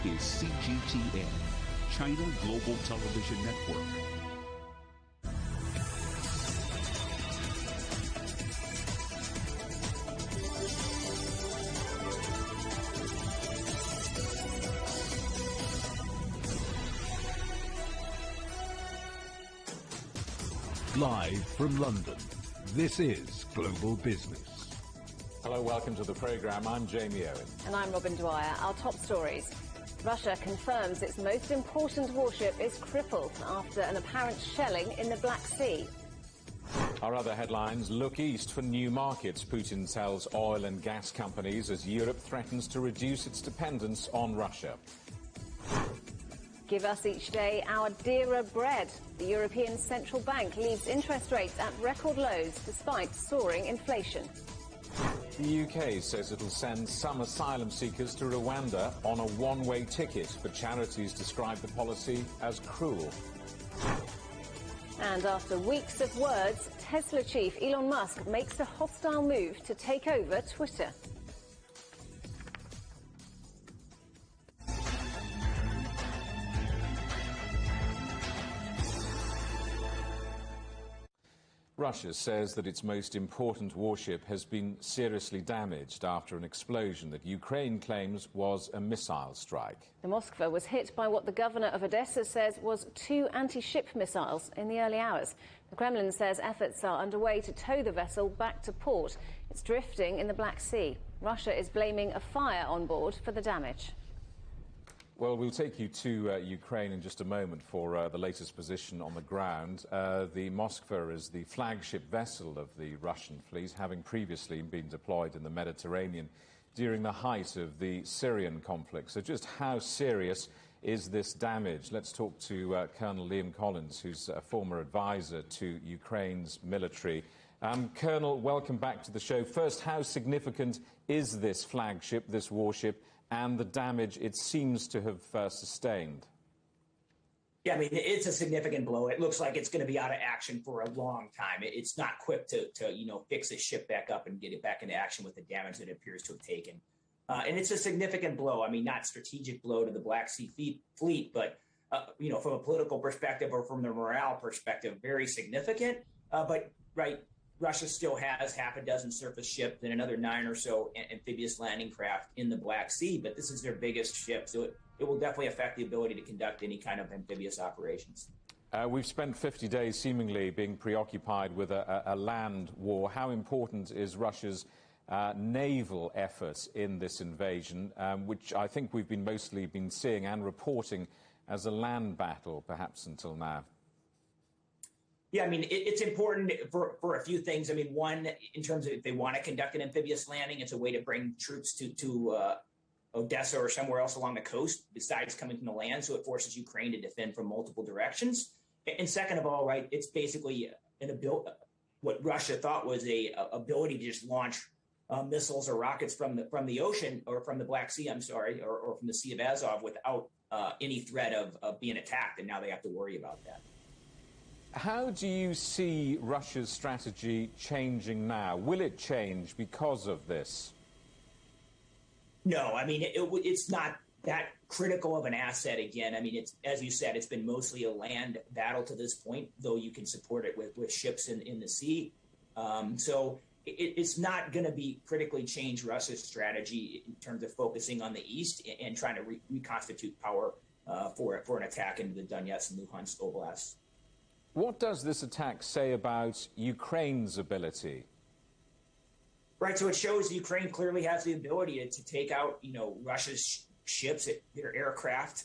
is CGTN, China Global Television Network. Live from London, this is Global Business. Hello, welcome to the programme. I'm Jamie Owen. And I'm Robin Dwyer. Our top stories. Russia confirms its most important warship is crippled after an apparent shelling in the Black Sea. Our other headlines: look east for new markets. Putin tells oil and gas companies as Europe threatens to reduce its dependence on Russia. Give us each day our dearer bread. The European Central Bank leaves interest rates at record lows despite soaring inflation. The UK says it'll send some asylum seekers to Rwanda on a one-way ticket, but charities describe the policy as cruel. And after weeks of words, Tesla chief Elon Musk makes a hostile move to take over Twitter. Russia says that its most important warship has been seriously damaged after an explosion that Ukraine claims was a missile strike. The Moskva was hit by what the governor of Odessa says was 2 anti-ship missiles in the early hours. The Kremlin says efforts are underway to tow the vessel back to port. It's drifting in the Black Sea. Russia is blaming a fire on board for the damage. Well, we'll take you to Ukraine in just a moment for the latest position on the ground. The Moskva is the flagship vessel of the Russian fleet, having previously been deployed in the Mediterranean during the height of the Syrian conflict. So just how serious is this damage? Let's talk to Colonel Liam Collins, who's a former advisor to Ukraine's military. Colonel, welcome back to the show. First, how significant is this flagship, this warship, and the damage it seems to have sustained? Yeah, I mean, it's a significant blow. It looks like it's going to be out of action for a long time. It's not quick to fix the ship back up and get it back into action with the damage that it appears to have taken. And it's a significant blow. I mean, not strategic blow to the Black Sea fleet, but, from a political perspective or from the morale perspective, very significant. But Russia still has half a dozen surface ships and another 9 or so amphibious landing craft in the Black Sea, but this is their biggest ship, so it will definitely affect the ability to conduct any kind of amphibious operations. We've spent 50 days seemingly being preoccupied with a land war. How important is Russia's naval effort in this invasion, which I think we've mostly been seeing and reporting as a land battle, perhaps until now? Yeah, I mean, it's important for a few things. I mean, one, in terms of if they want to conduct an amphibious landing, it's a way to bring troops to Odessa or somewhere else along the coast besides coming from the land. So it forces Ukraine to defend from multiple directions. And second of all, it's basically what Russia thought was a ability to just launch missiles or rockets from the ocean or from the Black Sea, or from the Sea of Azov without any threat of being attacked. And now they have to worry about that. How do you see Russia's strategy changing now? Will it change because of this? No, I mean, it's not that critical of an asset again. I mean, it's, as you said, it's been mostly a land battle to this point, though you can support it with ships in the sea. So it's not going to be critically change Russia's strategy in terms of focusing on the east and trying to reconstitute power for an attack into the Donetsk and Luhansk oblasts. What does this attack say about Ukraine's ability? Right, so it shows Ukraine clearly has the ability to take out, Russia's ships, their aircraft,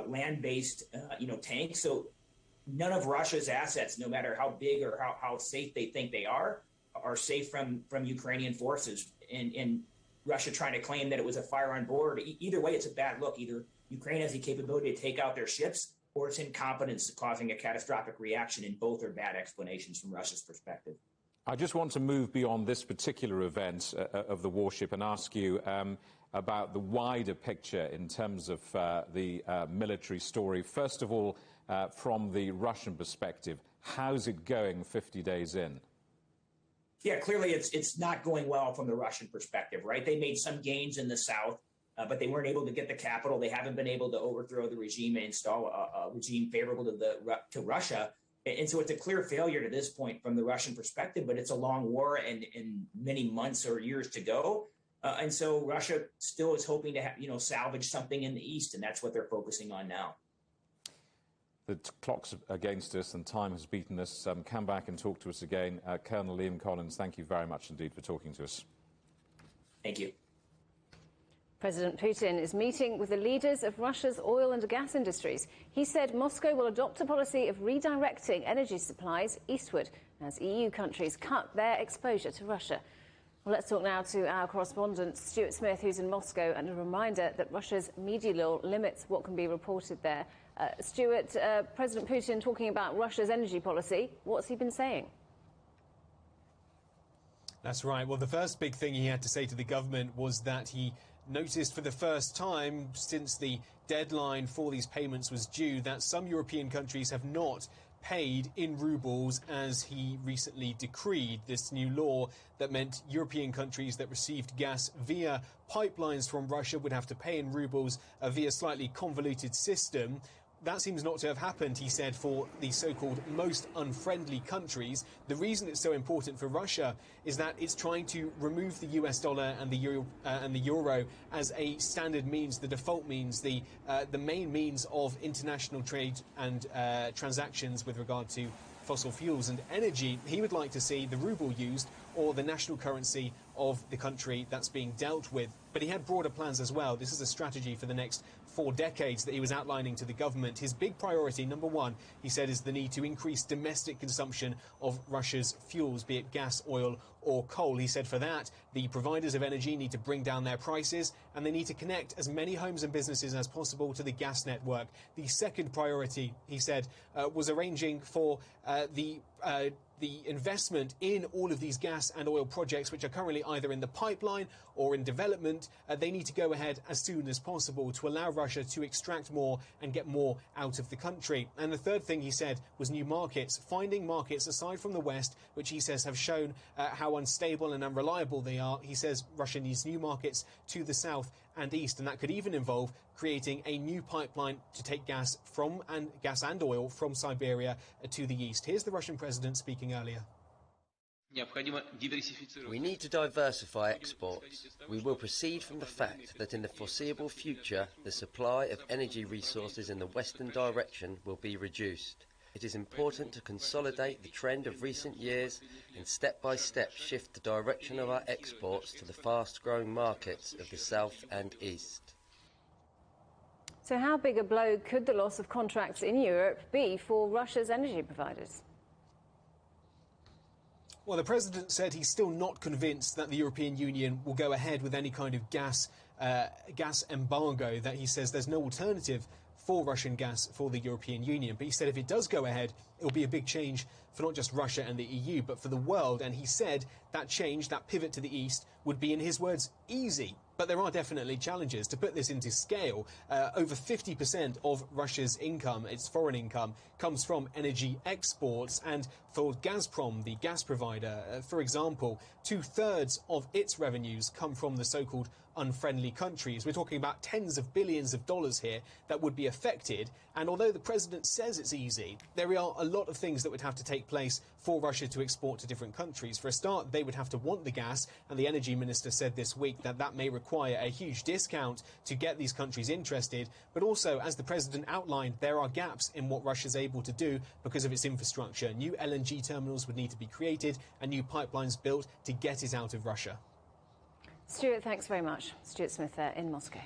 land-based, tanks. So none of Russia's assets, no matter how big or how safe they think they are safe from Ukrainian forces. And Russia trying to claim that it was a fire on board. Either way, it's a bad look. Either Ukraine has the capability to take out their ships, or its incompetence causing a catastrophic reaction, and both are bad explanations from Russia's perspective. I just want to move beyond this particular event of the warship and ask you about the wider picture in terms of the military story. First of all, from the Russian perspective, how's it going 50 days in? Yeah, clearly it's not going well from the Russian perspective, right? They made some gains in the south, but they weren't able to get the capital. They haven't been able to overthrow the regime and install a regime favorable to Russia. And so it's a clear failure to this point from the Russian perspective, but it's a long war and many months or years to go. And so Russia still is hoping to salvage something in the East, and that's what they're focusing on now. The clock's against us and time has beaten us. Come back and talk to us again. Colonel Liam Collins, thank you very much indeed for talking to us. Thank you. President Putin is meeting with the leaders of Russia's oil and gas industries. He said Moscow will adopt a policy of redirecting energy supplies eastward as EU countries cut their exposure to Russia. Well, let's talk now to our correspondent, Stuart Smith, who's in Moscow, and a reminder that Russia's media law limits what can be reported there. Stuart, President Putin talking about Russia's energy policy. What's he been saying? That's right. Well, the first big thing he had to say to the government was that he noticed for the first time since the deadline for these payments was due that some European countries have not paid in rubles as he recently decreed. This new law that meant European countries that received gas via pipelines from Russia would have to pay in rubles via a slightly convoluted system. That seems not to have happened, he said, for the so-called most unfriendly countries. The reason it's so important for Russia is that it's trying to remove the US dollar and the euro as a standard means, the default means, the main means of international trade and transactions with regard to fossil fuels and energy. He would like to see the ruble used, or the national currency of the country that's being dealt with. But he had broader plans as well. This is a strategy for the next 4 decades that he was outlining to the government. His big priority, number one, he said, is the need to increase domestic consumption of Russia's fuels, be it gas, oil or coal. He said for that, the providers of energy need to bring down their prices and they need to connect as many homes and businesses as possible to the gas network. The second priority, he said, was arranging for the investment in all of these gas and oil projects which are currently either in the pipeline or in development. They need to go ahead as soon as possible to allow Russia to extract more and get more out of the country. And the third thing he said was new markets, finding markets aside from the West, which he says have shown how unstable and unreliable they are. He says Russia needs new markets to the south and east, and that could even involve creating a new pipeline to take gas and oil from Siberia to the east. Here's the Russian president speaking earlier. We need to diversify exports. We will proceed from the fact that in the foreseeable future, the supply of energy resources in the western direction will be reduced. It is important to consolidate the trend of recent years and step by step shift the direction of our exports to the fast-growing markets of the south and east. So how big a blow could the loss of contracts in Europe be for Russia's energy providers? Well, the president said he's still not convinced that the European Union will go ahead with any kind of gas embargo, that he says there's no alternative for Russian gas for the European Union. But he said if it does go ahead, it will be a big change for not just Russia and the EU, but for the world. And he said that change, that pivot to the east, would be, in his words, easy. But there are definitely challenges. To put this into scale, over 50% of Russia's income, its foreign income, comes from energy exports. And for Gazprom, the gas provider, for example, 2/3 of its revenues come from the so-called unfriendly countries. We're talking about tens of billions of dollars here that would be affected. And although the president says it's easy, there are a lot of things that would have to take place for Russia to export to different countries. For a start, they would have to want the gas, and the energy minister said this week that that may require a huge discount to get these countries interested. But also, as the president outlined, there are gaps in what Russia's able to do because of its infrastructure. New LNG terminals would need to be created and new pipelines built to get it out of Russia. Stuart, thanks very much. Stuart Smith there in Moscow.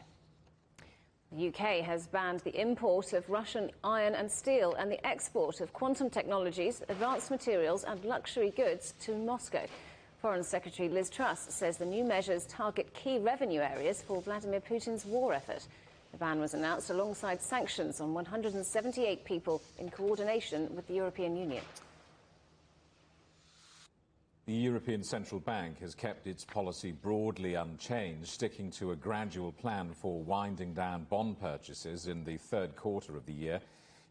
The UK has banned the import of Russian iron and steel and the export of quantum technologies, advanced materials and luxury goods to Moscow. Foreign Secretary Liz Truss says the new measures target key revenue areas for Vladimir Putin's war effort. The ban was announced alongside sanctions on 178 people in coordination with the European Union. The European Central Bank has kept its policy broadly unchanged, sticking to a gradual plan for winding down bond purchases in the third quarter of the year.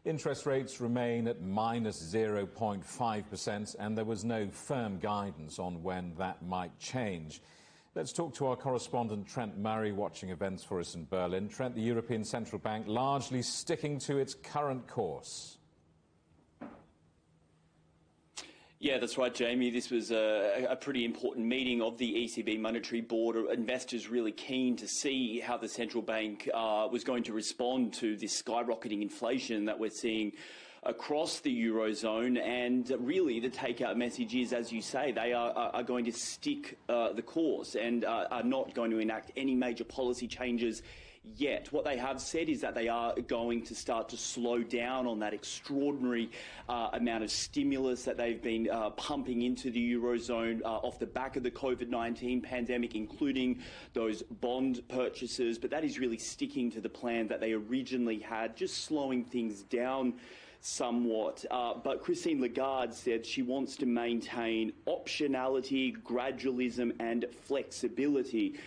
Interest rates remain at minus 0.5%, and there was no firm guidance on when that might change. Let's talk to our correspondent Trent Murray, watching events for us in Berlin. Trent, the European Central Bank largely sticking to its current course. Yeah, that's right, Jamie. This was a pretty important meeting of the ECB Monetary Board. Investors really keen to see how the central bank was going to respond to this skyrocketing inflation that we're seeing across the Eurozone. And really the takeout message is, as you say, they are going to stick the course and are not going to enact any major policy changes yet. What they have said is that they are going to start to slow down on that extraordinary amount of stimulus that they've been pumping into the Eurozone off the back of the COVID-19 pandemic, including those bond purchases. But that is really sticking to the plan that they originally had, just slowing things down somewhat. But Christine Lagarde said she wants to maintain optionality, gradualism and flexibility.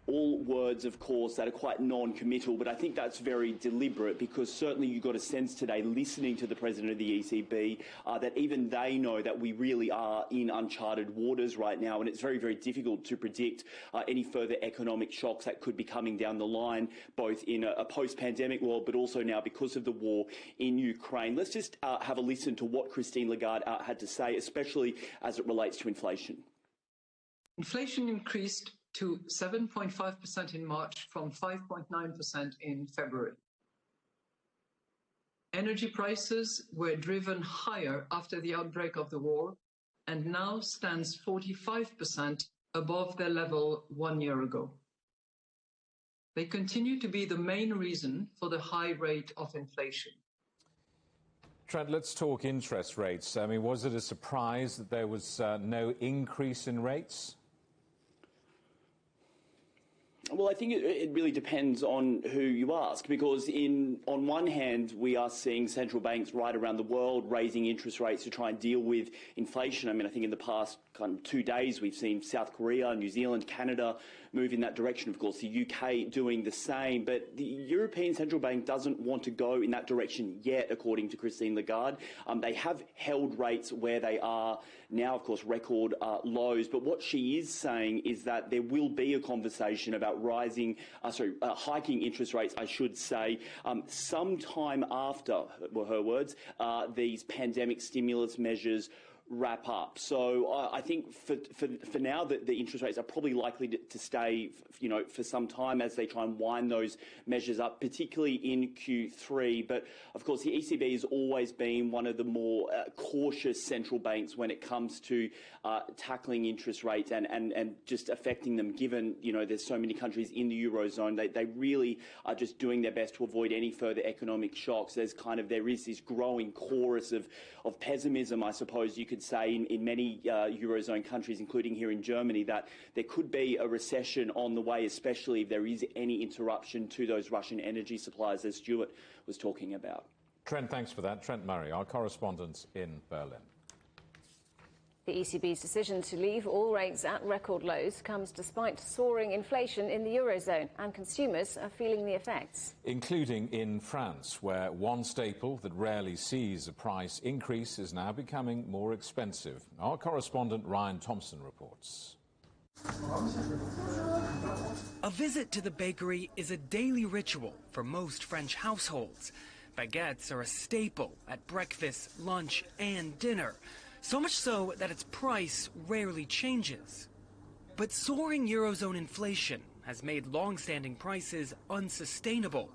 All words, of course, that are quite non-committal, but I think that's very deliberate, because certainly you got a sense today, listening to the president of the ECB, that even they know that we really are in uncharted waters right now, and it's very, very difficult to predict any further economic shocks that could be coming down the line, both in a post-pandemic world, but also now because of the war in Ukraine. Let's just have a listen to what Christine Lagarde had to say, especially as it relates to inflation. Inflation increased to 7.5% in March from 5.9% in February. Energy prices were driven higher after the outbreak of the war and now stands 45% above their level 1 year ago. They continue to be the main reason for the high rate of inflation. Trent, let's talk interest rates. I mean, was it a surprise that there was no increase in rates? Well, I think it really depends on who you ask, because on one hand, we are seeing central banks right around the world raising interest rates to try and deal with inflation. I mean, I think in the past kind of 2 days, we've seen South Korea, New Zealand, Canada move in that direction. Of course, the UK doing the same. But the European Central Bank doesn't want to go in that direction yet, according to Christine Lagarde. They have held rates where they are now, of course, record lows. But what she is saying is that there will be a conversation about hiking interest rates, I should say, sometime after, were her words, these pandemic stimulus measures wrap up. So I think for now that the interest rates are probably likely to stay, for some time as they try and wind those measures up, particularly in Q3. But of course, the ECB has always been one of the more cautious central banks when it comes to tackling interest rates and just affecting them, given, there's so many countries in the Eurozone. They really are just doing their best to avoid any further economic shocks. There is this growing chorus of pessimism, I suppose you could say, in many Eurozone countries, including here in Germany, that there could be a recession on the way, especially if there is any interruption to those Russian energy supplies, as Stuart was talking about. Trent, thanks for that. Trent Murray, our correspondent in Berlin. The ECB's decision to leave all rates at record lows comes despite soaring inflation in the Eurozone, and consumers are feeling the effects. Including in France, where one staple that rarely sees a price increase is now becoming more expensive. Our correspondent Ryan Thompson reports. A visit to the bakery is a daily ritual for most French households. Baguettes are a staple at breakfast, lunch, and dinner. So much so that its price rarely changes. But soaring Eurozone inflation has made long-standing prices unsustainable.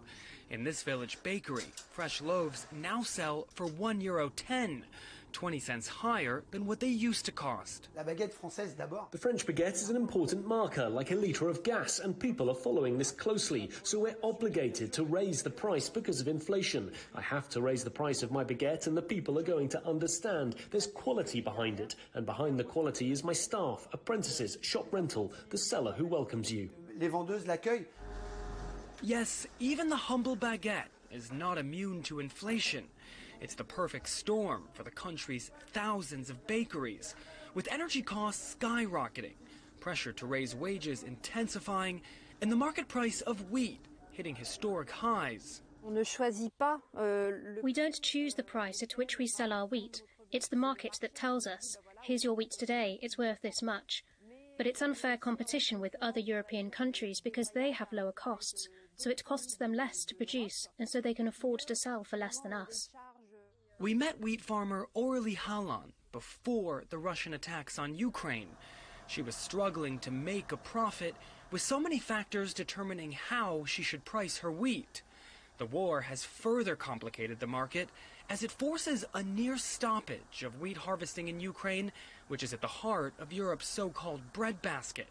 In this village bakery, fresh loaves now sell for €1.10, 20 cents higher than what they used to cost. The French baguette is an important marker, like a litre of gas, and people are following this closely, so we're obligated to raise the price because of inflation. I have to raise the price of my baguette, and the people are going to understand there's quality behind it, and behind the quality is my staff, apprentices, shop rental, the seller who welcomes you. Yes, even the humble baguette is not immune to inflation. It's the perfect storm for the country's thousands of bakeries, with energy costs skyrocketing, pressure to raise wages intensifying, and the market price of wheat hitting historic highs. We don't choose the price at which we sell our wheat. It's the market that tells us, here's your wheat today, it's worth this much. But it's unfair competition with other European countries because they have lower costs, so it costs them less to produce, and so they can afford to sell for less than us. We met wheat farmer Orly Halan before the Russian attacks on Ukraine. She was struggling to make a profit, with so many factors determining how she should price her wheat. The war has further complicated the market as it forces a near stoppage of wheat harvesting in Ukraine, which is at the heart of Europe's so-called breadbasket.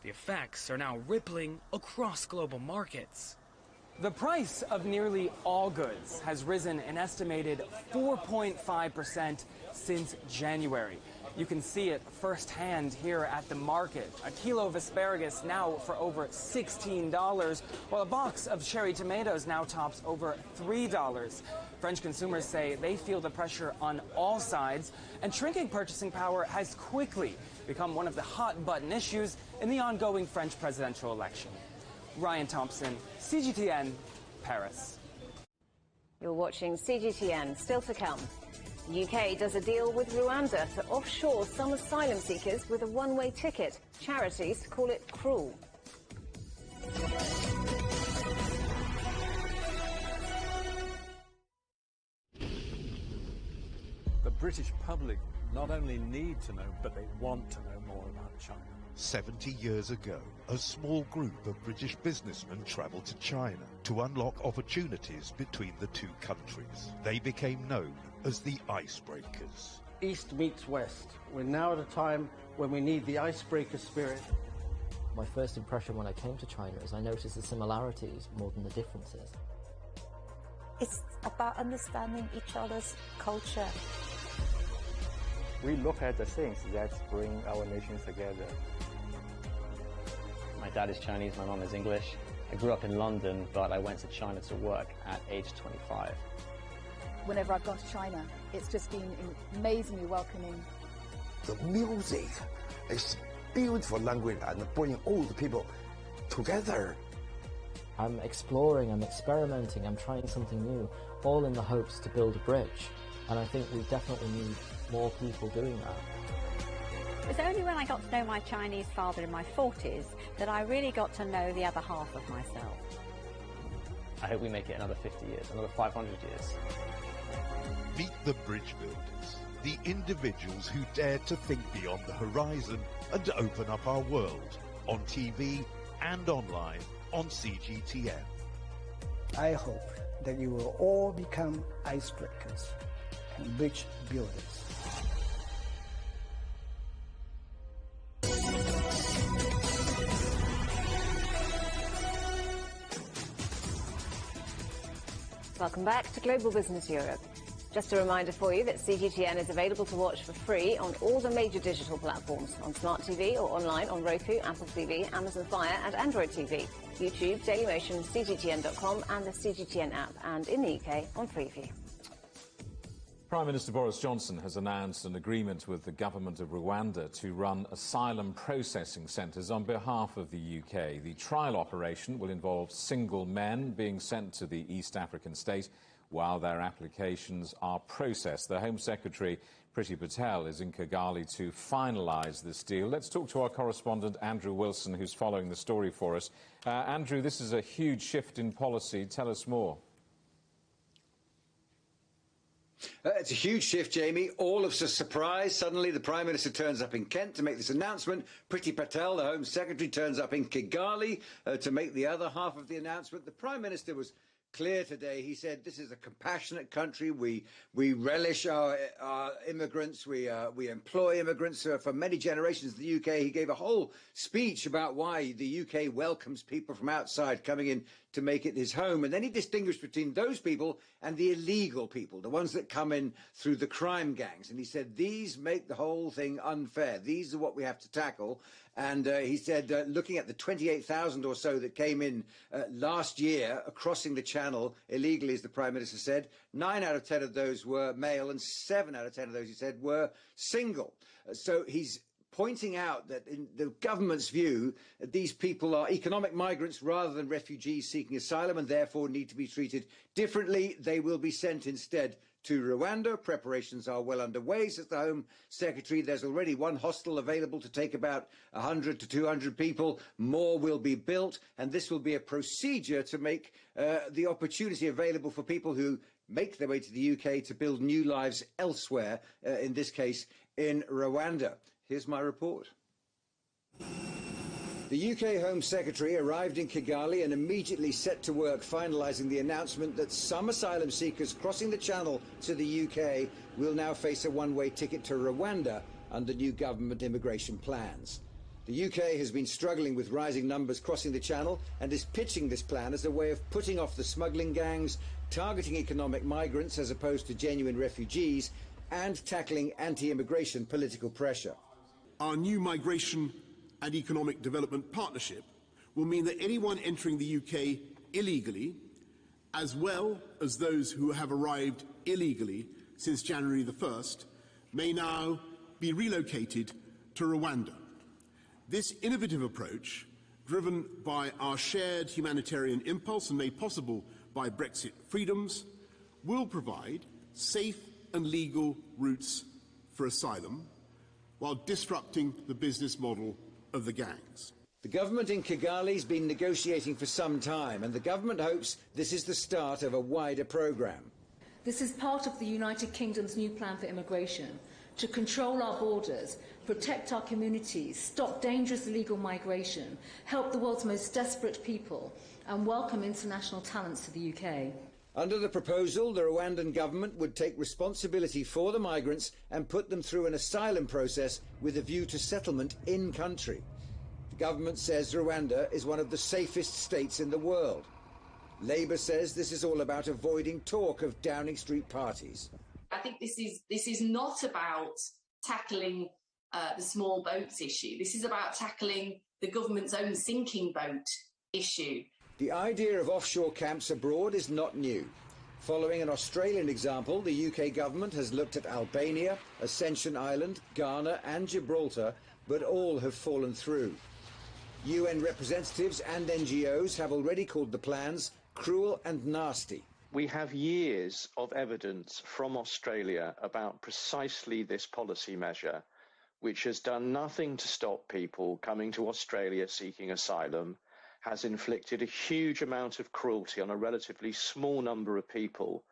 The effects are now rippling across global markets. The price of nearly all goods has risen an estimated 4.5% since January. You can see it firsthand here at the market. A kilo of asparagus now for over $16, while a box of cherry tomatoes now tops over $3. French consumers say they feel the pressure on all sides, and shrinking purchasing power has quickly become one of the hot-button issues in the ongoing French presidential election. Ryan Thompson, CGTN, Paris. You're watching CGTN. Still to come. The UK does a deal with Rwanda to offshore some asylum seekers with a one-way ticket. Charities call it cruel. The British public not only need to know, but they want to know more about China. 70 years ago, a small group of British businessmen travelled to China to unlock opportunities between the two countries. They became known as the icebreakers. East meets West. We're now at a time when we need the icebreaker spirit. My first impression when I came to China is I noticed the similarities more than the differences. It's about understanding each other's culture. We look at the things that bring our nations together. My dad is Chinese, my mom is English. I grew up in London, but I went to China to work at age 25. Whenever I've gone to China, it's just been amazingly welcoming. The music is beautiful language and bringing all the people together. I'm exploring, I'm experimenting, I'm trying something new, all in the hopes to build a bridge. And I think we definitely need more people doing that. It was only when I got to know my Chinese father in my 40s that I really got to know the other half of myself. I hope we make it another 50 years, another 500 years. Meet the bridge builders, the individuals who dared to think beyond the horizon and to open up our world, on TV and online on CGTN. I hope that you will all become icebreakers and bridge builders. Welcome back to Global Business Europe. Just a reminder for you that CGTN is available to watch for free on all the major digital platforms, on Smart TV or online on Roku, Apple TV, Amazon Fire and Android TV, YouTube, Dailymotion, CGTN.com and the CGTN app, and in the UK on Freeview. Prime Minister Boris Johnson has announced an agreement with the government of Rwanda to run asylum processing centres on behalf of the UK. The trial operation will involve single men being sent to the East African state while their applications are processed. The Home Secretary, Priti Patel, is in Kigali to finalise this deal. Let's talk to our correspondent, Andrew Wilson, who's following the story for us. Andrew, this is a huge shift in policy. Tell us more. It's a huge shift, Jamie. All of us are surprised. Suddenly, the Prime Minister turns up in Kent to make this announcement. Priti Patel, the Home Secretary, turns up in Kigali to make the other half of the announcement. The Prime Minister was clear today. He said this is a compassionate country. We relish our immigrants. We employ immigrants for many generations in the UK. He gave a whole speech about why the UK welcomes people from outside coming in to make it his home. And then he distinguished between those people and the illegal people, the ones that come in through the crime gangs. And he said, these make the whole thing unfair. These are what we have to tackle. And he said, looking at the 28,000 or so that came in last year, crossing the channel illegally, as the Prime Minister said, 9 out of 10 of those were male and 7 out of 10 of those, he said, were single. So he's pointing out that in the government's view, these people are economic migrants rather than refugees seeking asylum and therefore need to be treated differently. They will be sent instead to Rwanda. Preparations are well underway, says the Home Secretary. There's already one hostel available to take about 100 to 200 people. More will be built, and this will be a procedure to make the opportunity available for people who make their way to the UK to build new lives elsewhere, in this case in Rwanda. Here's my report. The UK Home Secretary arrived in Kigali and immediately set to work finalising the announcement that some asylum seekers crossing the Channel to the UK will now face a one-way ticket to Rwanda under new government immigration plans. The UK has been struggling with rising numbers crossing the Channel and is pitching this plan as a way of putting off the smuggling gangs, targeting economic migrants as opposed to genuine refugees, and tackling anti-immigration political pressure. Our new migration and economic development partnership will mean that anyone entering the UK illegally, as well as those who have arrived illegally since January the 1st, may now be relocated to Rwanda. This innovative approach, driven by our shared humanitarian impulse and made possible by BREXIT freedoms, will provide safe and legal routes for asylum while disrupting the business model of the gangs. The government in Kigali has been negotiating for some time, and the government hopes this is the start of a wider programme. This is part of the United Kingdom's new plan for immigration, to control our borders, protect our communities, stop dangerous illegal migration, help the world's most desperate people, and welcome international talents to the UK. Under the proposal, the Rwandan government would take responsibility for the migrants and put them through an asylum process with a view to settlement in country. The government says Rwanda is one of the safest states in the world. Labour says this is all about avoiding talk of Downing Street parties. I think this is not about tackling the small boats issue. This is about tackling the government's own sinking boat issue. The idea of offshore camps abroad is not new. Following an Australian example, the UK government has looked at Albania, Ascension Island, Ghana and Gibraltar, but all have fallen through. UN representatives and NGOs have already called the plans cruel and nasty. We have years of evidence from Australia about precisely this policy measure, which has done nothing to stop people coming to Australia seeking asylum, has inflicted a huge amount of cruelty on a relatively small number of people,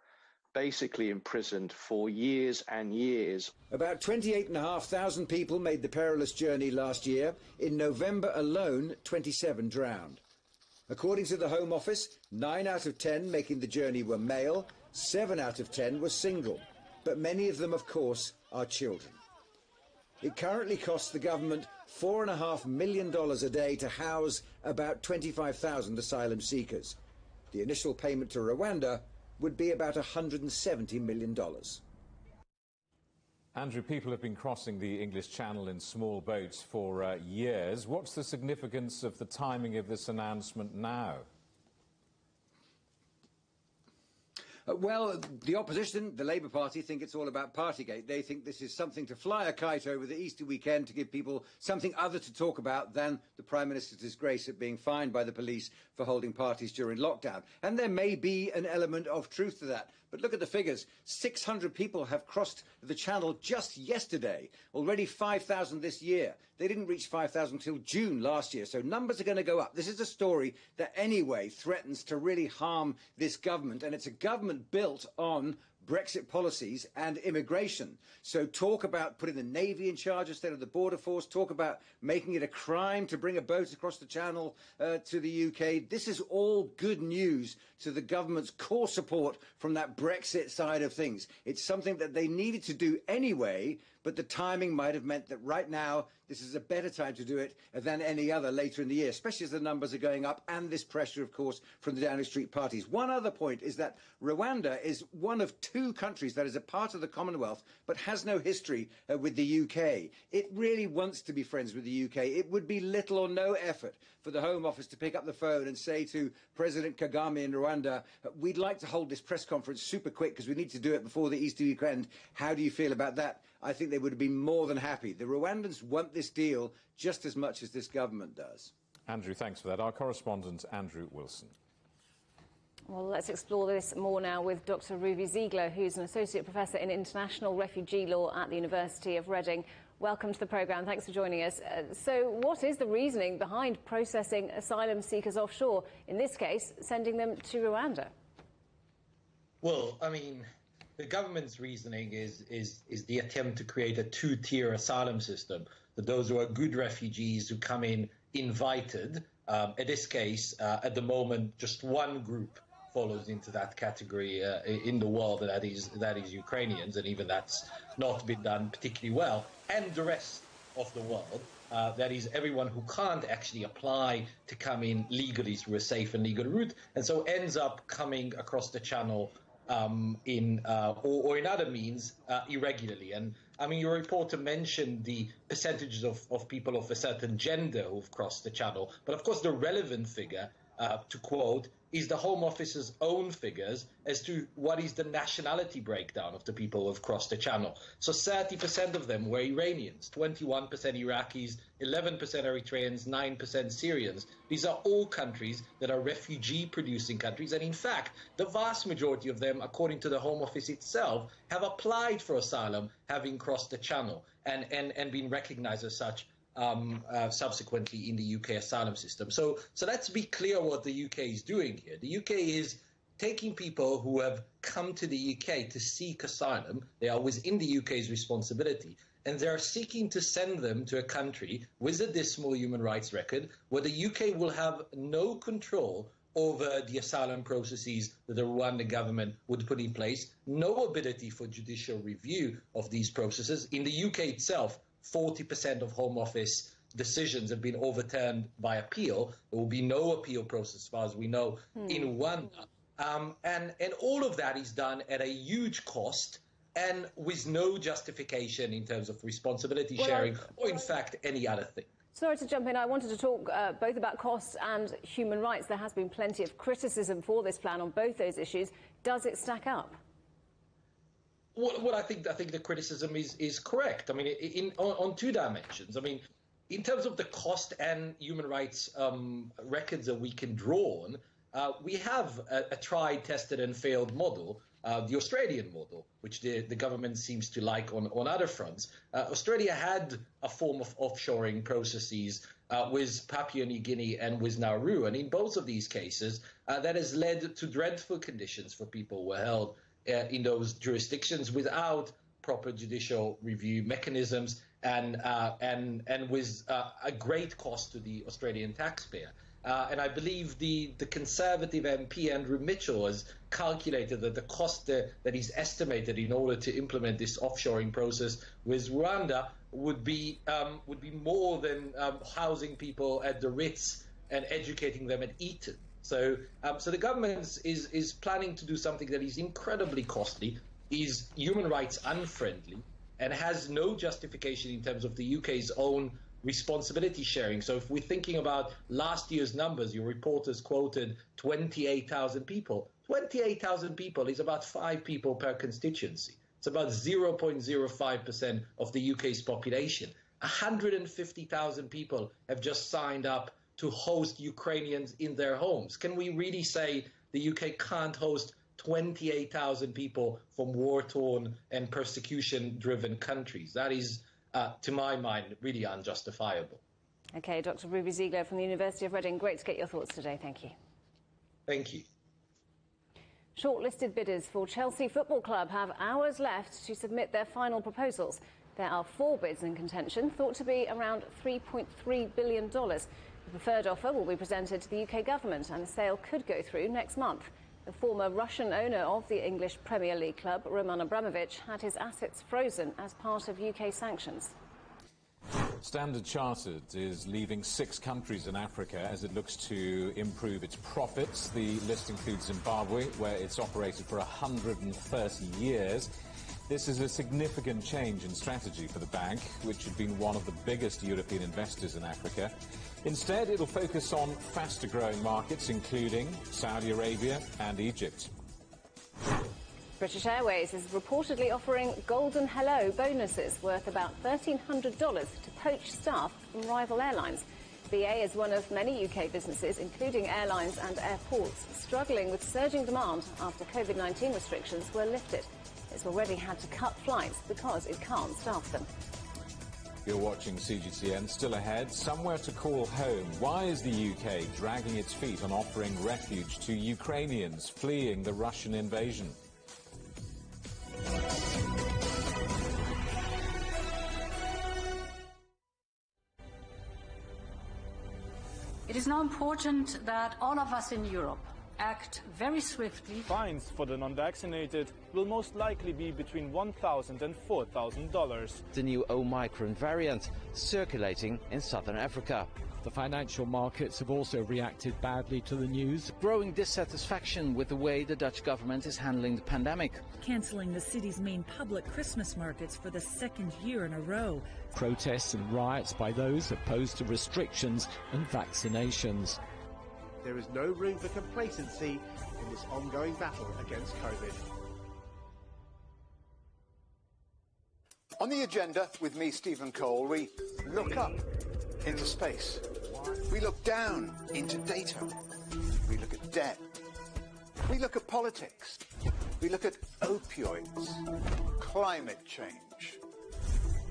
basically imprisoned for years and years. About 28,500 people made the perilous journey last year. In November alone, 27 drowned. According to the Home Office, 9 out of 10 making the journey were male, 7 out of 10 were single, but many of them, of course, are children. It currently costs the government $4.5 million a day to house about 25,000 asylum seekers. The initial payment to Rwanda would be about $170 million. Andrew, people have been crossing the English Channel in small boats for years. What's the significance of the timing of this announcement now? Well, the opposition, the Labour Party, think it's all about Partygate. They think this is something to fly a kite over the Easter weekend to give people something other to talk about than the Prime Minister's disgrace at being fined by the police for holding parties during lockdown. And there may be an element of truth to that. But look at the figures. 600 people have crossed the Channel just yesterday. Already 5,000 this year. They didn't reach 5,000 until June last year. So numbers are going to go up. This is a story that anyway threatens to really harm this government. And it's a government built on Brexit policies and immigration. So talk about putting the Navy in charge instead of the Border Force, talk about making it a crime to bring a boat across the Channel to the UK. This is all good news to the government's core support from that Brexit side of things. It's something that they needed to do anyway, but the timing might have meant that right now this is a better time to do it than any other later in the year, especially as the numbers are going up and this pressure, of course, from the Downing Street parties. One other point is that Rwanda is one of 2 countries that is a part of the Commonwealth but has no history with the UK. It really wants to be friends with the UK. It would be little or no effort for the Home Office to pick up the phone and say to President Kagame in Rwanda, we'd like to hold this press conference super quick because we need to do it before the Easter weekend. How do you feel about that? I think they would have been more than happy. The Rwandans want this deal just as much as this government does. Andrew, thanks for that. Our correspondent, Andrew Wilson. Well, let's explore this more now with Dr. Ruby Ziegler, who's an Associate Professor in International Refugee Law at the University of Reading. Welcome to the programme. Thanks for joining us. So what is the reasoning behind processing asylum seekers offshore, in this case, sending them to Rwanda? Well, I mean, the government's reasoning is the attempt to create a two-tier asylum system. That those who are good refugees who come in invited. In this case, at the moment, just one group follows into that category in the world, that is Ukrainians, and even that's not been done particularly well. And the rest of the world, that is everyone who can't actually apply to come in legally through a safe and legal route, and so ends up coming across the channel or in other means irregularly. And I mean, your reporter mentioned the percentages of people of a certain gender who've crossed the channel, but of course the relevant figure, to quote, is the Home Office's own figures as to what is the nationality breakdown of the people who have crossed the channel. So 30% of them were Iranians, 21% Iraqis, 11% Eritreans, 9% Syrians. These are all countries that are refugee-producing countries, and in fact, the vast majority of them, according to the Home Office itself, have applied for asylum, having crossed the channel and been recognized as such subsequently in the UK asylum system. So let's be clear what the UK is doing here. The UK is taking people who have come to the UK to seek asylum. They are within the UK's responsibility, and they are seeking to send them to a country with a dismal human rights record where the UK will have no control over the asylum processes that the Rwandan government would put in place, no ability for judicial review of these processes. In the UK itself, 40% of Home Office decisions have been overturned by appeal. There will be no appeal process, as far as we know, in Rwanda. And all of that is done at a huge cost and with no justification in terms of responsibility sharing or, in fact, any other thing. Sorry to jump in. I wanted to talk both about costs and human rights. There has been plenty of criticism for this plan on both those issues. Does it stack up? Well, I think the criticism is correct. I mean, on two dimensions. I mean, in terms of the cost and human rights records that we can draw on, we have a tried, tested and failed model, the Australian model, which the government seems to like on other fronts. Australia had a form of offshoring processes with Papua New Guinea and with Nauru. And in both of these cases, that has led to dreadful conditions for people who were held in those jurisdictions without proper judicial review mechanisms and with a great cost to the Australian taxpayer. And I believe the Conservative MP Andrew Mitchell has calculated that the cost that is estimated in order to implement this offshoring process with Rwanda would be more than housing people at the Ritz and educating them at Eton. So the government is planning to do something that is incredibly costly, is human rights unfriendly, and has no justification in terms of the UK's own responsibility sharing. So if we're thinking about last year's numbers, your reporters quoted 28,000 people. 28,000 people is about 5 people per constituency. It's about 0.05% of the UK's population. 150,000 people have just signed up to host Ukrainians in their homes. Can we really say the UK can't host 28,000 people from war-torn and persecution-driven countries? That is, to my mind, really unjustifiable. OK, Dr. Ruby Ziegler from the University of Reading, great to get your thoughts today. Thank you. Thank you. Shortlisted bidders for Chelsea Football Club have hours left to submit their final proposals. There are 4 bids in contention, thought to be around $3.3 billion. The preferred offer will be presented to the UK government and the sale could go through next month. The former Russian owner of the English Premier League club, Roman Abramovich, had his assets frozen as part of UK sanctions. Standard Chartered is leaving 6 countries in Africa as it looks to improve its profits. The list includes Zimbabwe, where it's operated for 130 years. This is a significant change in strategy for the bank, which had been one of the biggest European investors in Africa. Instead, it'll focus on faster-growing markets, including Saudi Arabia and Egypt. British Airways is reportedly offering Golden Hello bonuses worth about $1,300 to poach staff from rival airlines. BA is one of many UK businesses, including airlines and airports, struggling with surging demand after COVID-19 restrictions were lifted. It's already had to cut flights because it can't staff them. You're watching CGTN. Still ahead, somewhere to call home. Why is the UK dragging its feet on offering refuge to Ukrainians fleeing the Russian invasion? It is now important that all of us in Europe act very swiftly. Fines for the non-vaccinated will most likely be between $1,000 and $4,000. The new Omicron variant circulating in southern Africa. The financial markets have also reacted badly to the news. Growing dissatisfaction with the way the Dutch government is handling the pandemic. Cancelling the city's main public Christmas markets for the second year in a row. Protests and riots by those opposed to restrictions and vaccinations. There is no room for complacency in this ongoing battle against COVID. On the agenda with me, Stephen Cole, we look up into space. We look down into data. We look at debt. We look at politics. We look at opioids, climate change.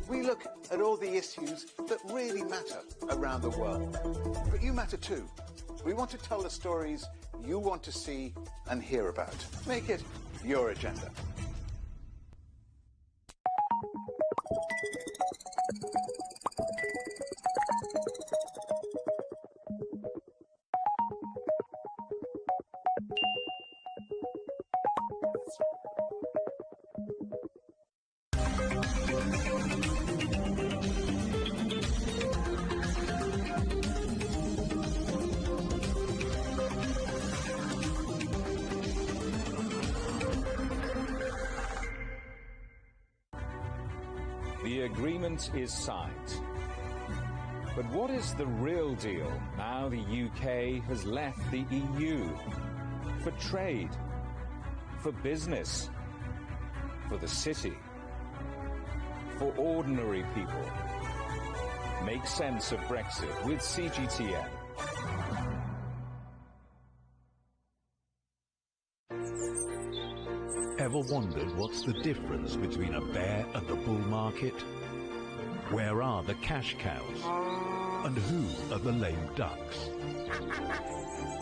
We look at all the issues that really matter around the world. But you matter too. We want to tell the stories you want to see and hear about. Make it your agenda. The agreement is signed. But what is the real deal now the UK has left the EU? For trade, for business, for the city, for ordinary people. Make sense of Brexit with CGTN. Ever wondered what's the difference between a bear and a bull market? Where are the cash cows? And who are the lame ducks?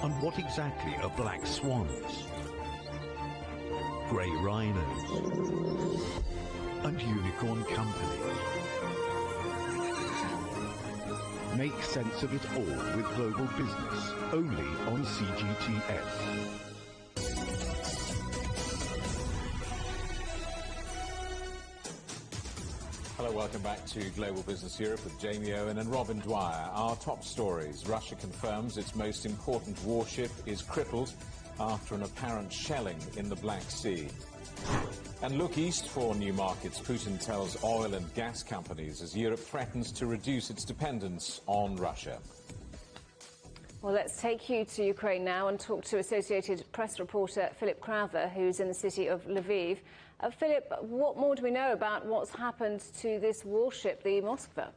And what exactly are black swans? Grey rhinos? And unicorn companies? Make sense of it all with Global Business, only on CGTN. Hello, welcome back to Global Business Europe with Jamie Owen and Robin Dwyer. Our top stories. Russia confirms its most important warship is crippled after an apparent shelling in the Black Sea. And look east for new markets. Putin tells oil and gas companies as Europe threatens to reduce its dependence on Russia. Well, let's take you to Ukraine now and talk to Associated Press reporter Philip Crowther, who's in the city of Lviv. Philip, what more do we know about what's happened to this warship, the Moskva?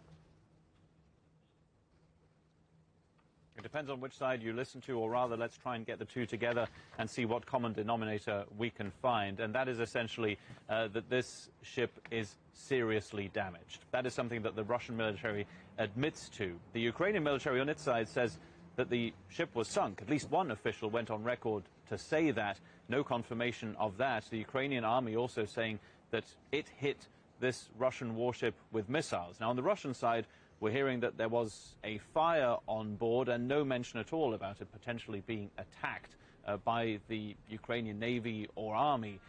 It depends on which side you listen to, or rather, let's try and get the two together and see what common denominator we can find. And that is essentially that this ship is seriously damaged. That is something that the Russian military admits to. The Ukrainian military on its side says that the ship was sunk. At least one official went on record to say that. No confirmation of that. The Ukrainian army also saying that it hit this Russian warship with missiles. Now, on the Russian side, we're hearing that there was a fire on board and no mention at all about it potentially being attacked by the Ukrainian Navy or army.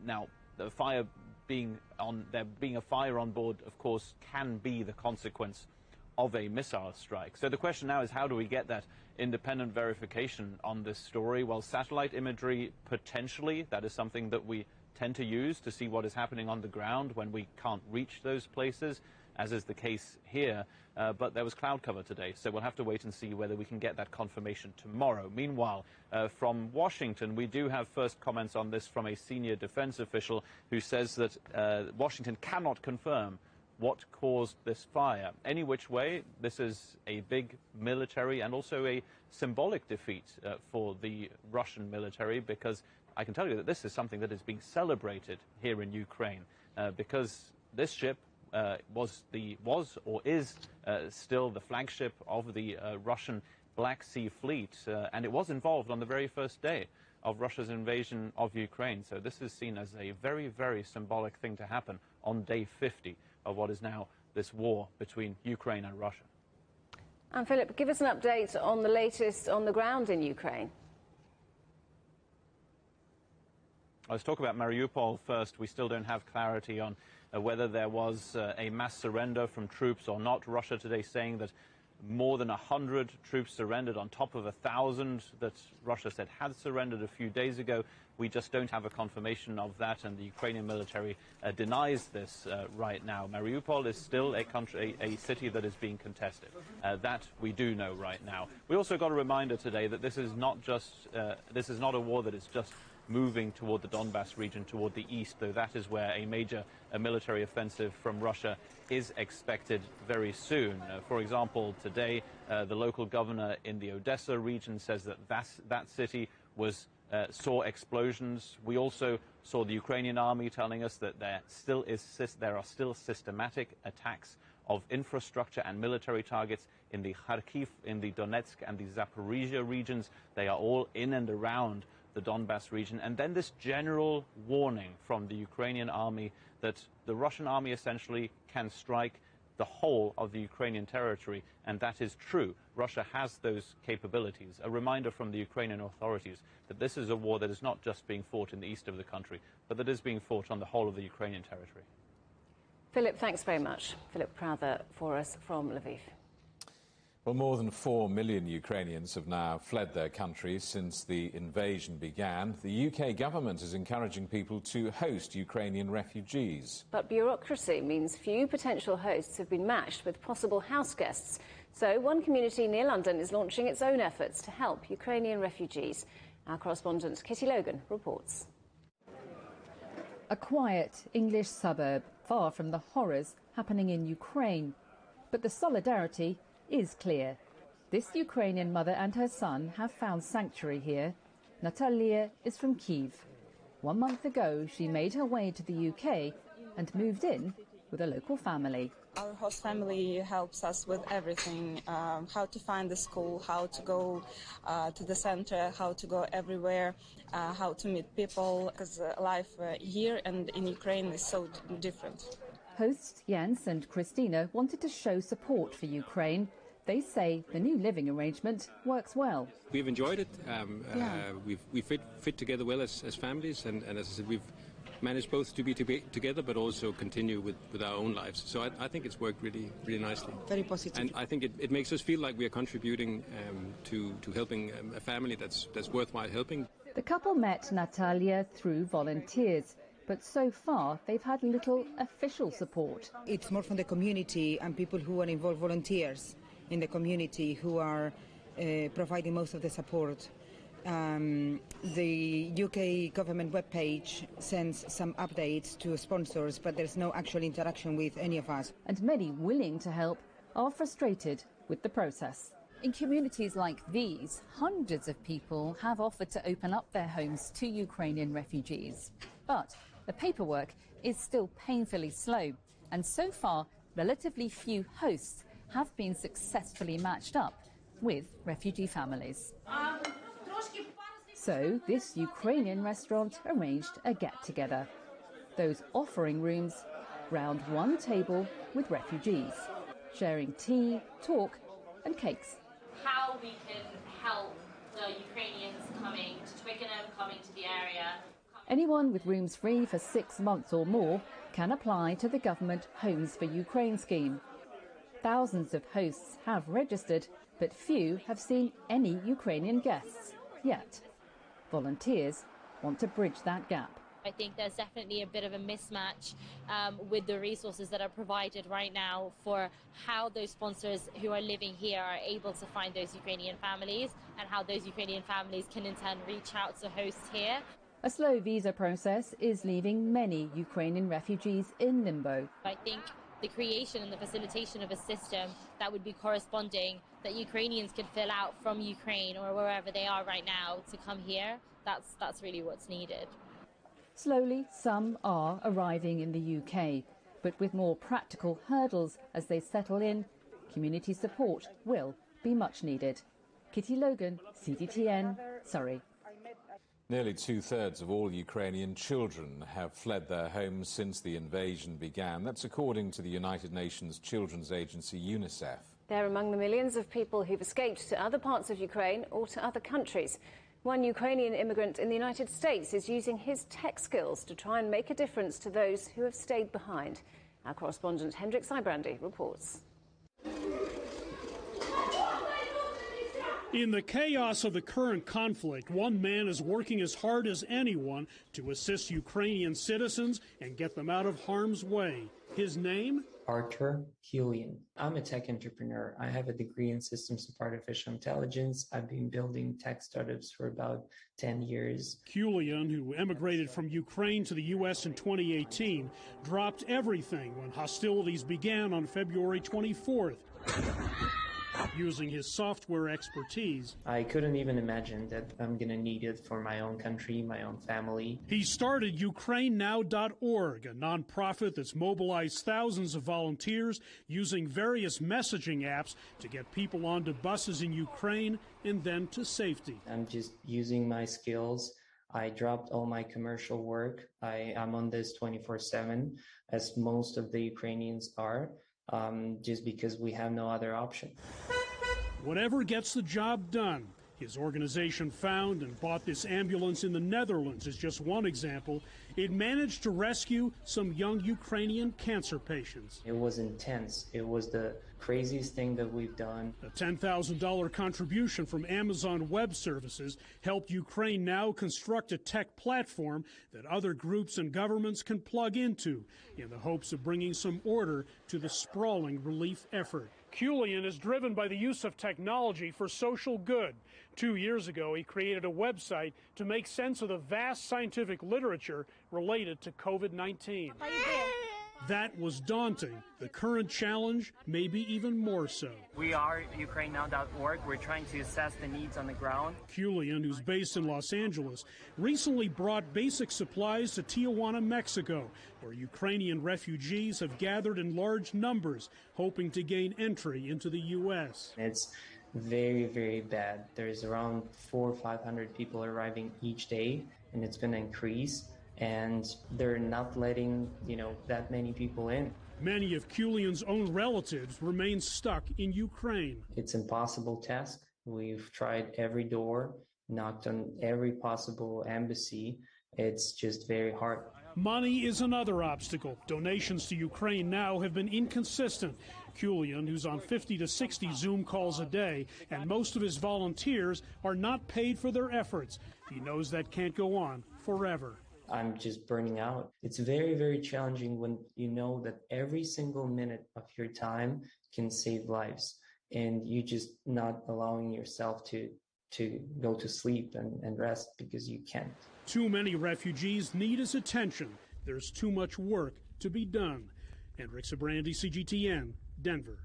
Now, the fire being a fire on board, of course, can be the consequence of a missile strike. So the question now is, how do we get that independent verification on this story? Well, satellite imagery, potentially. That is something that we tend to use to see what is happening on the ground when we can't reach those places, as is the case here. But there was cloud cover today, so we'll have to wait and see whether we can get that confirmation tomorrow. Meanwhile, from Washington, we do have first comments on this from a senior defense official who says that Washington cannot confirm what caused this fire. Any which way, this is a big military and also a symbolic defeat for the Russian military, because I can tell you that this is something that is being celebrated here in Ukraine, because this ship was or is still the flagship of the Russian Black Sea Fleet, and it was involved on the very first day of Russia's invasion of Ukraine. So this is seen as a very, very symbolic thing to happen on day 50 of what is now this war between Ukraine and Russia. And Philip, give us an update on the latest on the ground in Ukraine. Let's talk about Mariupol first. We still don't have clarity on whether there was a mass surrender from troops or not. Russia today saying that more than 100 troops surrendered on top of 1,000 that Russia said had surrendered a few days ago. We just don't have a confirmation of that, and the Ukrainian military denies this right now. Mariupol is still a city that is being contested. That we do know right now. We also got a reminder today that this is not a war that is just moving toward the Donbas region, toward the east, though that is where a major military offensive from Russia is expected very soon. For example, today, the local governor in the Odessa region says that that city saw explosions. We also saw the Ukrainian army telling us that there are still systematic attacks of infrastructure and military targets in the Kharkiv, in the Donetsk and the Zaporizhia regions. They are all in and around the Donbas region. And then this general warning from the Ukrainian army that the Russian army essentially can strike the whole of the Ukrainian territory, and that is true. Russia has those capabilities. A reminder from the Ukrainian authorities that this is a war that is not just being fought in the east of the country, but that is being fought on the whole of the Ukrainian territory. Philip, thanks very much. Philip Prather for us from Lviv. Well, more than 4 million Ukrainians have now fled their country since the invasion began. The UK government is encouraging people to host Ukrainian refugees. But bureaucracy means few potential hosts have been matched with possible house guests. So one community near London is launching its own efforts to help Ukrainian refugees. Our correspondent Kitty Logan reports. A quiet English suburb, far from the horrors happening in Ukraine. But the solidarity is clear. This Ukrainian mother and her son have found sanctuary here. Natalia is from Kyiv. 1 month ago, she made her way to the UK and moved in with a local family. Our host family helps us with everything, how to find the school, how to go to the center, how to go everywhere, how to meet people, because life here and in Ukraine is so different. Hosts Jens and Christina wanted to show support for Ukraine. They say the new living arrangement works well. We've enjoyed it. We fit together well as families, and as I said, we've managed both to be together but also continue with our own lives. So I think it's worked really nicely. Very positive. And I think it makes us feel like we are contributing to helping a family that's worthwhile helping. The couple met Natalia through volunteers. But so far, they've had little official support. It's more from the community and people who are involved, volunteers in the community who are providing most of the support. The UK government webpage sends some updates to sponsors, but there's no actual interaction with any of us. And many willing to help are frustrated with the process. In communities like these, hundreds of people have offered to open up their homes to Ukrainian refugees. But the paperwork is still painfully slow, and so far, relatively few hosts have been successfully matched up with refugee families. So this Ukrainian restaurant arranged a get-together. Those offering rooms round one table with refugees, sharing tea, talk and cakes. How we can help the Ukrainians coming to Twickenham, coming to the area. Anyone with rooms free for 6 months or more can apply to the government Homes for Ukraine scheme. Thousands of hosts have registered, but few have seen any Ukrainian guests yet. Volunteers want to bridge that gap. I think there's definitely a bit of a mismatch with the resources that are provided right now for how those sponsors who are living here are able to find those Ukrainian families and how those Ukrainian families can in turn reach out to hosts here. A slow visa process is leaving many Ukrainian refugees in limbo. I think the creation and the facilitation of a system that would be corresponding, that Ukrainians could fill out from Ukraine or wherever they are right now to come here, that's really what's needed. Slowly, some are arriving in the UK, but with more practical hurdles as they settle in, community support will be much needed. Kitty Logan, CGTN, Surrey. Nearly two-thirds of all Ukrainian children have fled their homes since the invasion began. That's according to the United Nations children's agency UNICEF. They're among the millions of people who've escaped to other parts of Ukraine or to other countries. One Ukrainian immigrant in the United States is using his tech skills to try and make a difference to those who have stayed behind. Our correspondent Hendrik Sybrandy reports. In the chaos of the current conflict, one man is working as hard as anyone to assist Ukrainian citizens and get them out of harm's way. His name? Arthur Killian. I'm a tech entrepreneur. I have a degree in systems of artificial intelligence. I've been building tech startups for about 10 years. Killian, who emigrated from Ukraine to the U.S. in 2018, dropped everything when hostilities began on February 24th. Using his software expertise, I couldn't even imagine that I'm going to need it for my own country, my own family. He started UkraineNow.org, a nonprofit that's mobilized thousands of volunteers using various messaging apps to get people onto buses in Ukraine and then to safety. I'm just using my skills. I dropped all my commercial work. I'm on this 24/7, as most of the Ukrainians are. Just because we have no other option. Whatever gets the job done. His organization found and bought this ambulance in the Netherlands is just one example. It managed to rescue some young Ukrainian cancer patients. It was intense. It was the craziest thing that we've done. A $10,000 contribution from Amazon Web Services helped Ukraine Now construct a tech platform that other groups and governments can plug into in the hopes of bringing some order to the sprawling relief effort. Killian is driven by the use of technology for social good. 2 years ago, he created a website to make sense of the vast scientific literature related to COVID-19. That was daunting. The current challenge may be even more so. We are UkraineNow.org. We're trying to assess the needs on the ground. Killian, who's based in Los Angeles, recently brought basic supplies to Tijuana, Mexico, where Ukrainian refugees have gathered in large numbers, hoping to gain entry into the U.S. It's very, very bad. There's around 400 or 500 people arriving each day, and it's going to increase. And they're not letting, that many people in. Many of Killian's own relatives remain stuck in Ukraine. It's an impossible task. We've tried every door, knocked on every possible embassy. It's just very hard. Money is another obstacle. Donations to Ukraine Now have been inconsistent. Killian, who's on 50 to 60 Zoom calls a day, and most of his volunteers are not paid for their efforts. He knows that can't go on forever. I'm just burning out. It's very, very challenging when you know that every single minute of your time can save lives, and you just not allowing yourself to go to sleep and rest because you can't. Too many refugees need his attention. There's too much work to be done. Hendrik Sybrandy, CGTN, Denver.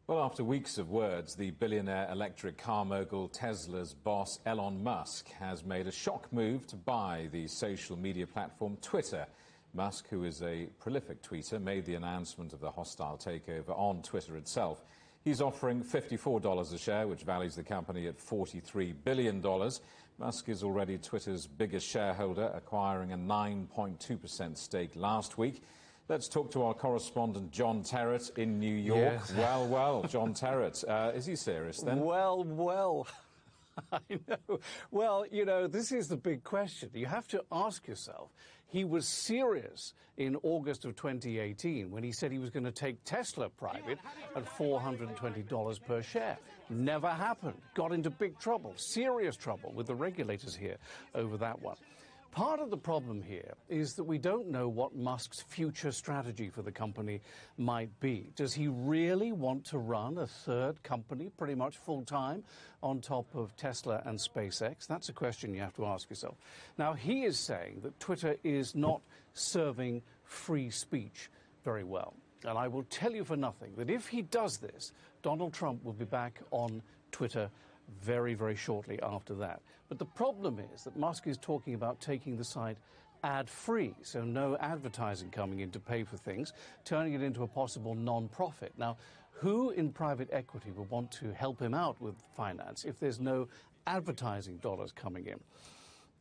Well, after weeks of words, the billionaire electric car mogul Tesla's boss Elon Musk has made a shock move to buy the social media platform Twitter. Musk, who is a prolific tweeter, made the announcement of the hostile takeover on Twitter itself. He's offering $54 a share, which values the company at $43 billion. Musk is already Twitter's biggest shareholder, acquiring a 9.2% stake last week. Let's talk to our correspondent, John Terrett, in New York. Yes. Well, John Terrett. Is he serious, then? Well, I know. Well, this is the big question. You have to ask yourself. He was serious in August of 2018 when he said he was going to take Tesla private at $420 per share. Never happened. Got into big trouble, serious trouble with the regulators here over that one. Part of the problem here is that we don't know what Musk's future strategy for the company might be. Does he really want to run a third company pretty much full-time on top of Tesla and SpaceX? That's a question you have to ask yourself. Now, he is saying that Twitter is not serving free speech very well. And I will tell you for nothing that if he does this, Donald Trump will be back on Twitter very, very shortly after that. But the problem is that Musk is talking about taking the site ad-free, so no advertising coming in to pay for things, turning it into a possible non-profit. Now, who in private equity would want to help him out with finance if there's no advertising dollars coming in?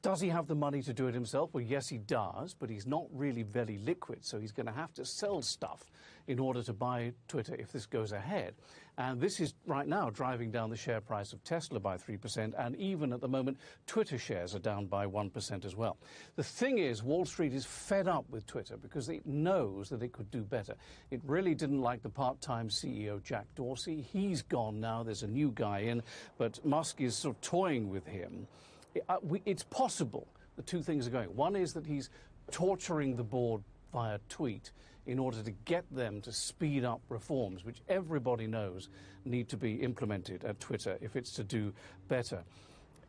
Does he have the money to do it himself? Well, yes, he does, but he's not really very liquid, so he's going to have to sell stuff in order to buy Twitter if this goes ahead. And this is right now driving down the share price of Tesla by 3%, and even at the moment, Twitter shares are down by 1% as well. The thing is, Wall Street is fed up with Twitter because it knows that it could do better. It really didn't like the part-time CEO, Jack Dorsey. He's gone now. There's a new guy in, but Musk is sort of toying with him. It's possible the two things are going. One is that he's torturing the board via tweet in order to get them to speed up reforms, which everybody knows need to be implemented at Twitter if it's to do better.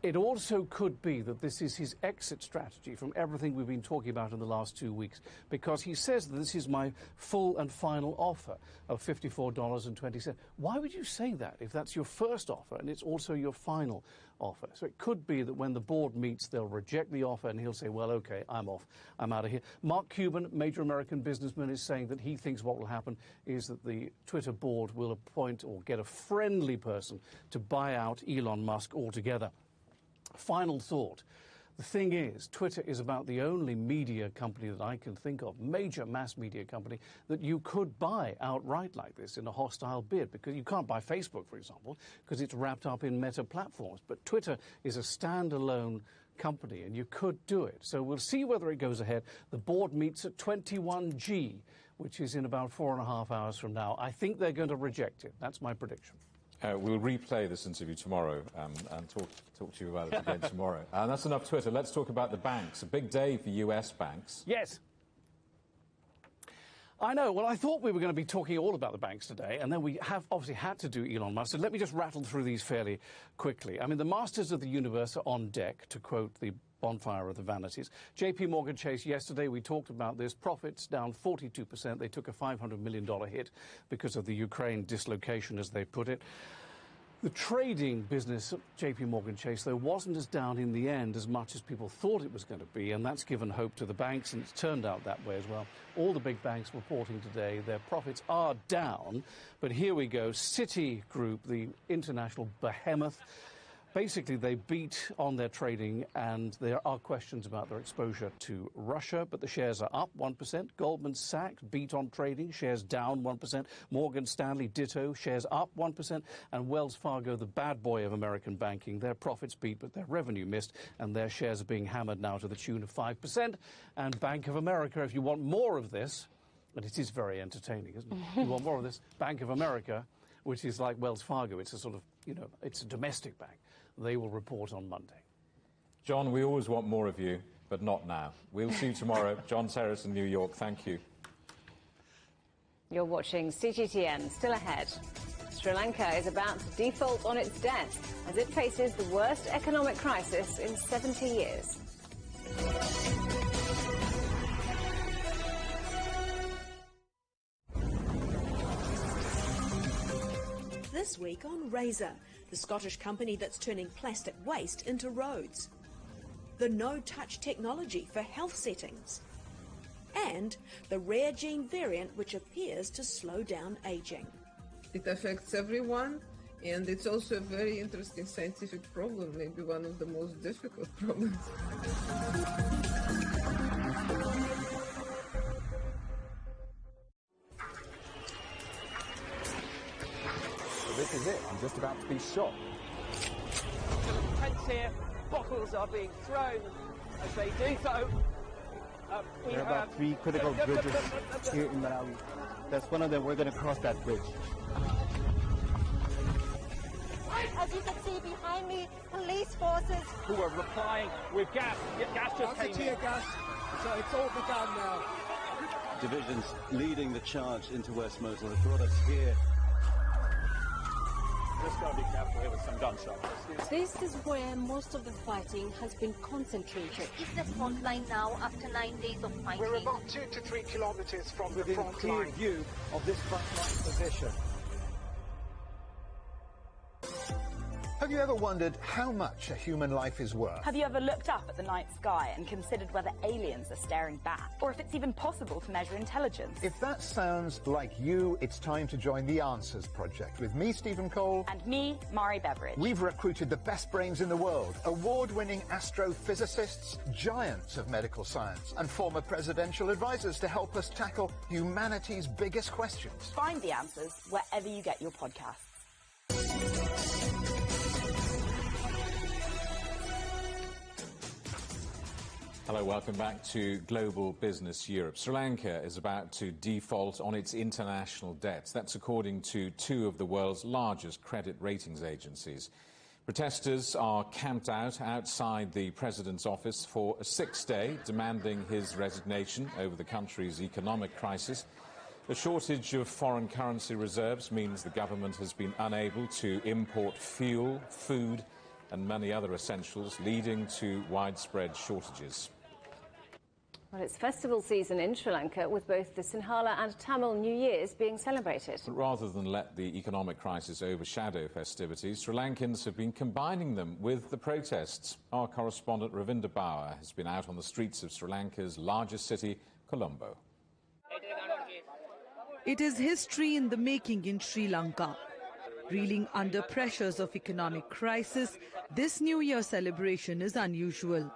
It also could be that this is his exit strategy from everything we've been talking about in the last 2 weeks, because he says that this is my full and final offer of $54.20. Why would you say that if that's your first offer and it's also your final offer? So it could be that when the board meets, they'll reject the offer and he'll say, well, OK, I'm off. I'm out of here. Mark Cuban, major American businessman, is saying that he thinks what will happen is that the Twitter board will appoint or get a friendly person to buy out Elon Musk altogether. Final thought. The thing is, Twitter is about the only media company that I can think of, major mass media company, that you could buy outright like this in a hostile bid, because you can't buy Facebook, for example, because it's wrapped up in Meta platforms. But Twitter is a standalone company, and you could do it. So we'll see whether it goes ahead. The board meets at 21G, which is in about 4.5 hours from now. I think they're going to reject it. That's my prediction. We'll replay this interview tomorrow and talk to you about it again tomorrow. And that's enough Twitter. Let's talk about the banks. A big day for US banks. Yes. I know. Well, I thought we were going to be talking all about the banks today, and then we have obviously had to do Elon Musk. So let me just rattle through these fairly quickly. I mean, the masters of the universe are on deck, to quote the bonfire of the vanities. JP Morgan Chase yesterday, we talked about this, profits down 42%. They took a $500 million hit because of the Ukraine dislocation, as they put it. The trading business at JP Morgan Chase, though, wasn't as down in the end as much as people thought it was going to be, and that's given hope to the banks, and it's turned out that way as well. All the big banks reporting today, their profits are down, but here we go. Citigroup, the international behemoth, basically, they beat on their trading, and there are questions about their exposure to Russia, but the shares are up 1%. Goldman Sachs beat on trading, shares down 1%. Morgan Stanley, ditto, shares up 1%. And Wells Fargo, the bad boy of American banking, their profits beat, but their revenue missed, and their shares are being hammered now to the tune of 5%. And Bank of America, if you want more of this, and it is very entertaining, isn't it? If you want more of this, Bank of America, which is like Wells Fargo, it's a sort of, it's a domestic bank. They will report on Monday. John, we always want more of you, but not now. We'll see you tomorrow. John Terrace in New York, thank you. You're watching CGTN. Still ahead. Sri Lanka is about to default on its debt as it faces the worst economic crisis in 70 years. This week on Razor, the Scottish company that's turning plastic waste into roads, the no-touch technology for health settings, and the rare gene variant which appears to slow down aging. It affects everyone, and it's also a very interesting scientific problem, maybe one of the most difficult problems. This is it. I'm just about to be shot. Tents here, bottles are being thrown as they do so. There are about 3 critical bridges here in Malawi. That's one of them. We're going to cross that bridge. As you can see behind me, police forces who are replying with gas. Gas just came in. Tear gas. So it's all begun now. Divisions leading the charge into West Mosul have brought us here. Just gotta be careful here with some gunshots. This is where most of the fighting has been concentrated. Is the front line now after 9 days of fighting? We're about 2 to 3 kilometers from the Within front clear line. view of this front line position. Have you ever wondered how much a human life is worth? Have you ever looked up at the night sky and considered whether aliens are staring back? Or if it's even possible to measure intelligence? If that sounds like you, it's time to join the Answers Project with me, Stephen Cole. And me, Mari Beveridge. We've recruited the best brains in the world, award-winning astrophysicists, giants of medical science, and former presidential advisors to help us tackle humanity's biggest questions. Find the answers wherever you get your podcasts. Hello, welcome back to Global Business Europe. Sri Lanka is about to default on its international debts. That's according to two of the world's largest credit ratings agencies. Protesters are camped out outside the president's office for a sixth day, demanding his resignation over the country's economic crisis. A shortage of foreign currency reserves means the government has been unable to import fuel, food and many other essentials, leading to widespread shortages. Well, it's festival season in Sri Lanka, with both the Sinhala and Tamil New Years being celebrated. But rather than let the economic crisis overshadow festivities, Sri Lankans have been combining them with the protests. Our correspondent Ravinder Bauer has been out on the streets of Sri Lanka's largest city, Colombo. It is history in the making in Sri Lanka. Reeling under pressures of economic crisis, this New Year celebration is unusual.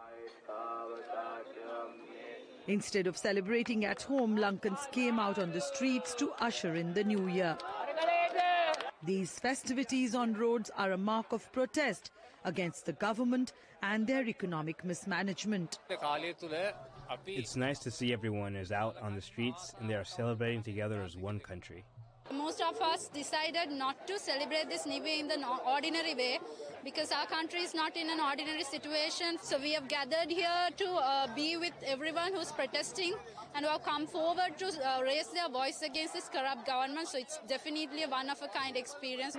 Instead of celebrating at home, Lankans came out on the streets to usher in the New Year. These festivities on roads are a mark of protest against the government and their economic mismanagement. It's nice to see everyone is out on the streets and they are celebrating together as one country. Most of us decided not to celebrate this New Year in the ordinary way because our country is not in an ordinary situation. So we have gathered here to be with everyone who's protesting and who have come forward to raise their voice against this corrupt government. So it's definitely a one-of-a-kind experience.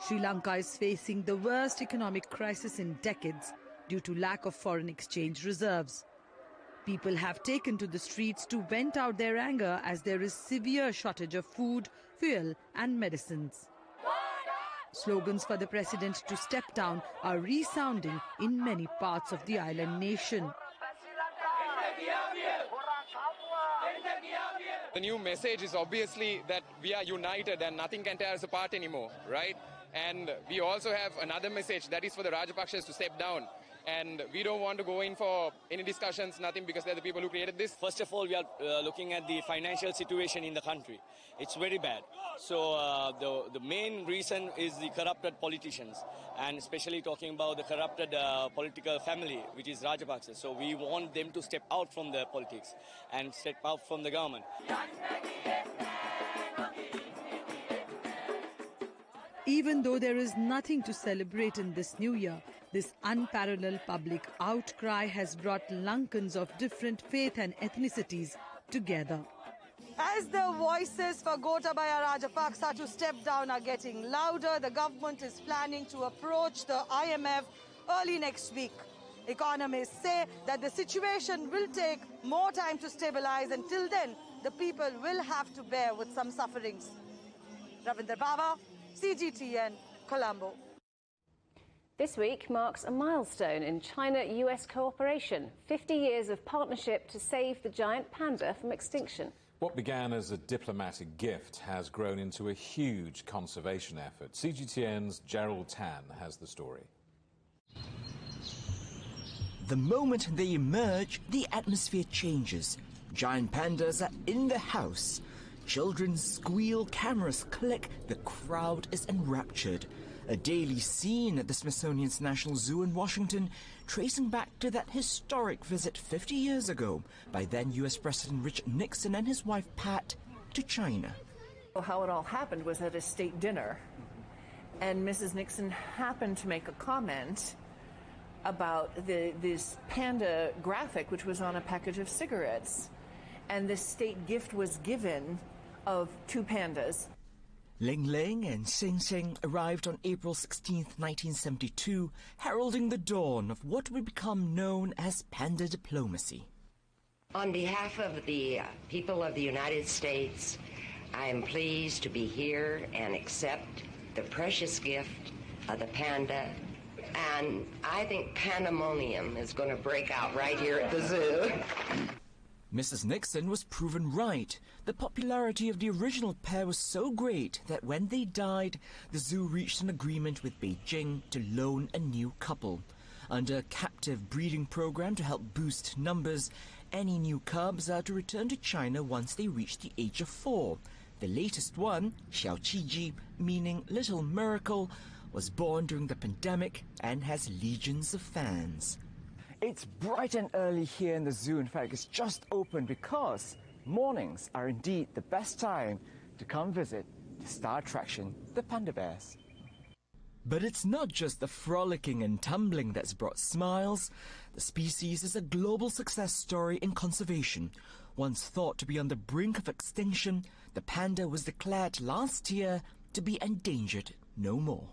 Sri Lanka is facing the worst economic crisis in decades due to lack of foreign exchange reserves. People have taken to the streets to vent out their anger as there is severe shortage of food, fuel and medicines. Slogans for the president to step down are resounding in many parts of the island nation. The new message is obviously that we are united and nothing can tear us apart anymore, right? And we also have another message that is for the Rajapakshas to step down. And we don't want to go in for any discussions, nothing, because they're the people who created this. First of all, we are looking at the financial situation in the country. It's very bad. So the main reason is the corrupted politicians, and especially talking about the corrupted political family, which is Rajapaksa. So we want them to step out from the politics and step out from the government. Even though there is nothing to celebrate in this New Year, this unparalleled public outcry has brought Lankans of different faith and ethnicities together. As the voices for Gotabaya Rajapaksa to step down are getting louder, the government is planning to approach the IMF early next week. Economists say that the situation will take more time to stabilize. Until then, the people will have to bear with some sufferings. Ravinder Baba, CGTN, Colombo. This week marks a milestone in China-US cooperation. 50 years of partnership to save the giant panda from extinction. What began as a diplomatic gift has grown into a huge conservation effort. CGTN's Gerald Tan has the story. The moment they emerge, the atmosphere changes. Giant pandas are in the house. Children squeal, cameras click, the crowd is enraptured. A daily scene at the Smithsonian's National Zoo in Washington, tracing back to that historic visit 50 years ago by then U.S. President Richard Nixon and his wife Pat to China. How it all happened was at a state dinner, and Mrs. Nixon happened to make a comment about this panda graphic, which was on a package of cigarettes, and the state gift was given of 2 pandas. Ling Ling and Sing Sing arrived on April 16, 1972, heralding the dawn of what would become known as panda diplomacy. On behalf of the people of the United States, I am pleased to be here and accept the precious gift of the panda. And I think pandemonium is going to break out right here at the zoo. Mrs. Nixon was proven right. The popularity of the original pair was so great that when they died, the zoo reached an agreement with Beijing to loan a new couple. Under a captive breeding program to help boost numbers, any new cubs are to return to China once they reach the age of 4. The latest one, Xiao Qiji, meaning Little Miracle, was born during the pandemic and has legions of fans. It's bright and early here in the zoo. In fact, it's just opened because mornings are indeed the best time to come visit the star attraction, the panda bears. But it's not just the frolicking and tumbling that's brought smiles. The species is a global success story in conservation. Once thought to be on the brink of extinction, the panda was declared last year to be endangered no more.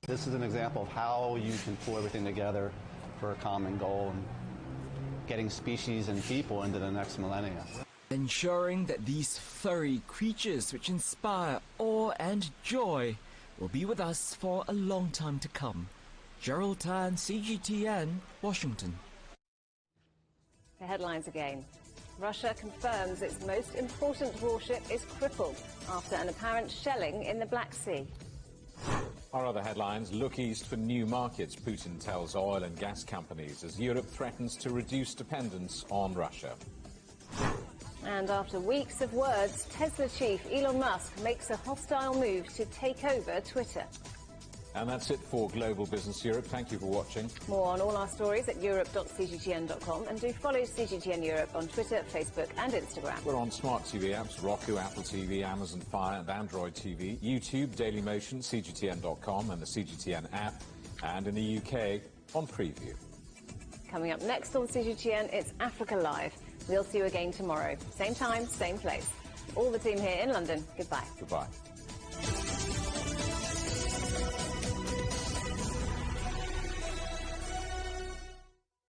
This is an example of how you can pull everything together for a common goal and getting species and people into the next millennia. Ensuring that these furry creatures which inspire awe and joy will be with us for a long time to come. Gerald Tan, CGTN, Washington. The headlines again. Russia confirms its most important warship is crippled after an apparent shelling in the Black Sea. Our other headlines: look east for new markets, Putin tells oil and gas companies as Europe threatens to reduce dependence on Russia. And after weeks of words, Tesla chief Elon Musk makes a hostile move to take over Twitter. And that's it for Global Business Europe. Thank you for watching. More on all our stories at europe.cgtn.com, and do follow CGTN Europe on Twitter, Facebook and Instagram. We're on smart TV apps, Roku, Apple TV, Amazon Fire and Android TV, YouTube, Dailymotion, CGTN.com and the CGTN app, and in the UK on Preview. Coming up next on CGTN, it's Africa Live. We'll see you again tomorrow. Same time, same place. All the team here in London. Goodbye. Goodbye.